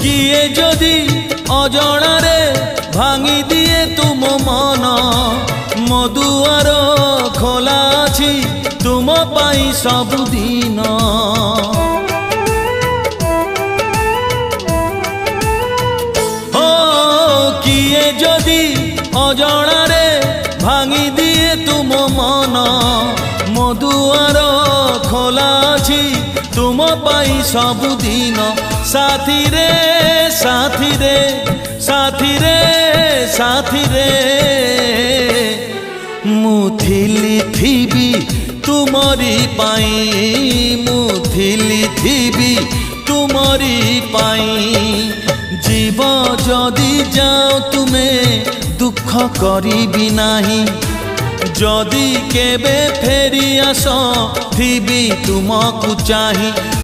किए जदि अजणारे भांगी दिए तुम मन मो दुआर खोला अछि तुम पाई सबुदिन। हो किए जदि अजणारे भांगी दिए तुम मन मो दुआर खोला अछि तुम पाई सबुदिन। साथी रे साथी रे साथी रे साथी रे मुथिली थीबी तुमरी पाई मुथिली थीबी तुमरी पाई। जीव जदि जाओ तुमे दुख करिबी नाही जदि केबे फेरी आस थीबी तुमको चाही।